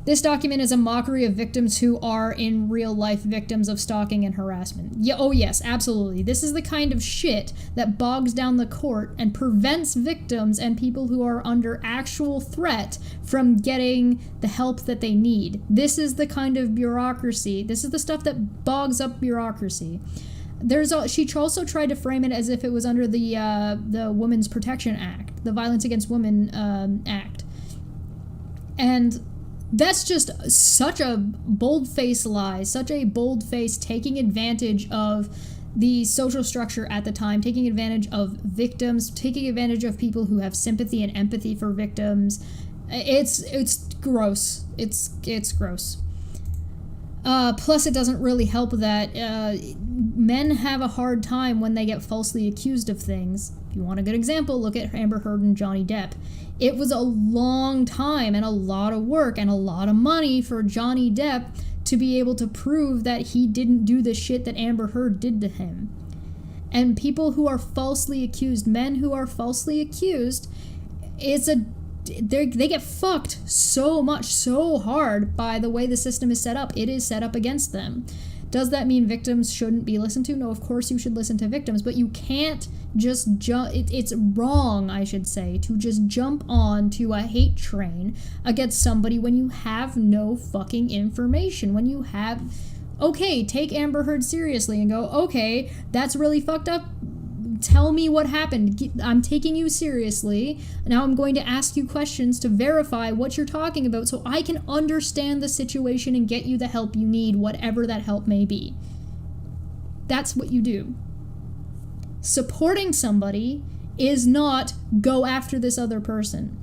Speaker 1: This document is a mockery of victims who are in real life victims of stalking and harassment. Yeah, oh yes, absolutely. This is the kind of shit that bogs down the court and prevents victims and people who are under actual threat from getting the help that they need. This is the kind of bureaucracy. This is the stuff that bogs up bureaucracy. She also tried to frame it as if it was under the Women's Protection Act, the Violence Against Women Act. And that's just such a bold-faced lie, such a bold-faced taking advantage of the social structure at the time, taking advantage of victims, taking advantage of people who have sympathy and empathy for victims. It's gross. It's gross. Plus, it doesn't really help that men have a hard time when they get falsely accused of things. If you want a good example, look at Amber Heard and Johnny Depp. It was a long time and a lot of work and a lot of money for Johnny Depp to be able to prove that he didn't do the shit that Amber Heard did to him. And people who are falsely accused, men who are falsely accused, they get fucked so much, so hard by the way the system is set up. It is set up against them. Does that mean victims shouldn't be listened to? No, of course you should listen to victims, but you can't just jump. It's wrong, I should say, to just jump on to a hate train against somebody when you have no fucking information. When you have, okay, take Amber Heard seriously and go, okay, that's really fucked up. Tell me what happened. I'm taking you seriously. Now I'm going to ask you questions to verify what you're talking about so I can understand the situation and get you the help you need, whatever that help may be. That's what you do. Supporting somebody is not go after this other person.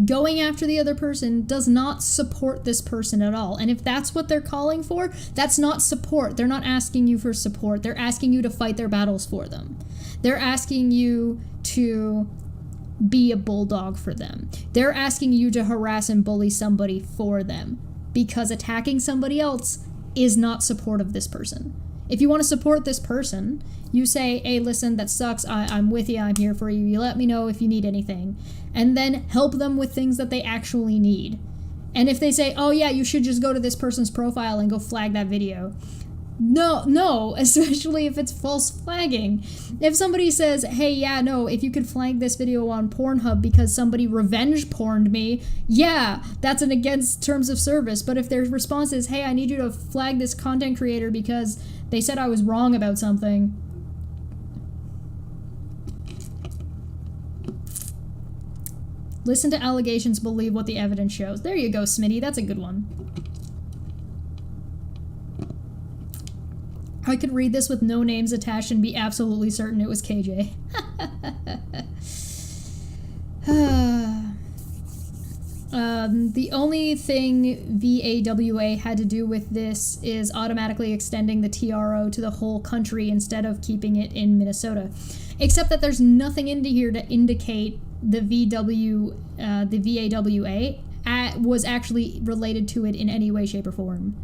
Speaker 1: Going after the other person does not support this person at all. And if that's what they're calling for, that's not support. They're not asking you for support. They're asking you to fight their battles for them. They're asking you to be a bulldog for them. They're asking you to harass and bully somebody for them, because attacking somebody else is not support of this person. If you want to support this person, you say, hey, listen, that sucks. I'm with you. I'm here for you. You let me know if you need anything. And then help them with things that they actually need. And if they say, oh, yeah, you should just go to this person's profile and go flag that video. No, especially if it's false flagging. If somebody says, hey, yeah, no, if you could flag this video on Pornhub because somebody revenge porned me, yeah, that's an against terms of service. But if their response is, hey, I need you to flag this content creator because they said I was wrong about something. Listen to allegations, believe what the evidence shows. There you go, Smitty. That's a good one. I could read this with no names attached and be absolutely certain it was KJ. The only thing VAWA had to do with this is automatically extending the TRO to the whole country instead of keeping it in Minnesota. Except that there's nothing in here to indicate the VAWA was actually related to it in any way, shape, or form.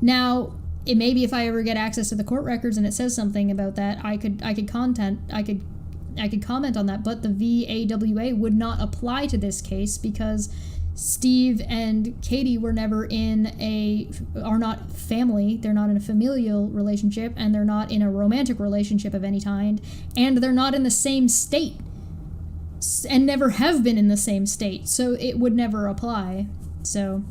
Speaker 1: Now, it maybe if I ever get access to the court records and it says something about that, I could comment on that, but the VAWA would not apply to this case because Steve and Katie were never are not family, they're not in a familial relationship, and they're not in a romantic relationship of any kind, and they're not in the same state, and never have been in the same state, so it would never apply. So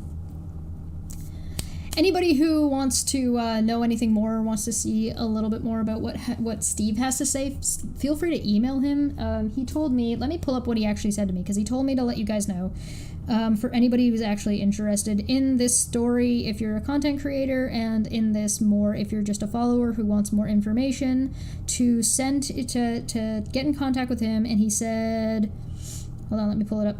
Speaker 1: anybody who wants to know anything more, wants to see a little bit more about what Steve has to say, feel free to email him. He told me, let me pull up what he actually said to me, because he told me to let you guys know. For anybody who's actually interested in this story, if you're a content creator, and in this more if you're just a follower who wants more information, to get in contact with him. And he said, hold on, let me pull it up.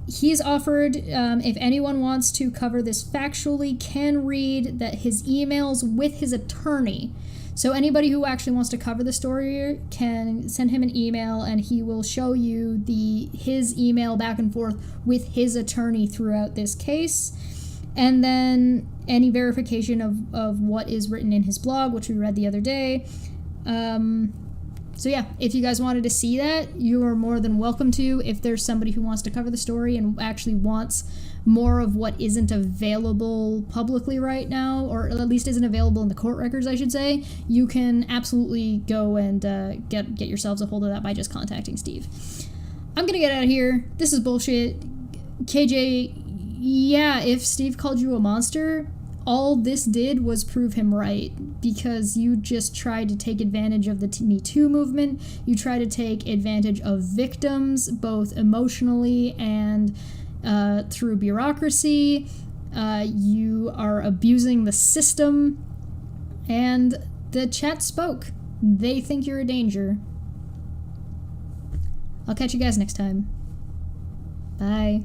Speaker 1: He's offered, if anyone wants to cover this factually, can read that his emails with his attorney. So anybody who actually wants to cover the story can send him an email, and he will show you his email back and forth with his attorney throughout this case. And then any verification of what is written in his blog, which we read the other day. So yeah, if you guys wanted to see that, you are more than welcome to. If there's somebody who wants to cover the story and actually wants more of what isn't available publicly right now, or at least isn't available in the court records, I should say, you can absolutely go and get yourselves a hold of that by just contacting Steve. I'm gonna get out of here. This is bullshit. KJ, yeah, if Steve called you a monster, all this did was prove him right, because you just tried to take advantage of the Me Too movement. You tried to take advantage of victims, both emotionally and through bureaucracy. You are abusing the system, and the chat spoke. They think you're a danger. I'll catch you guys next time. Bye.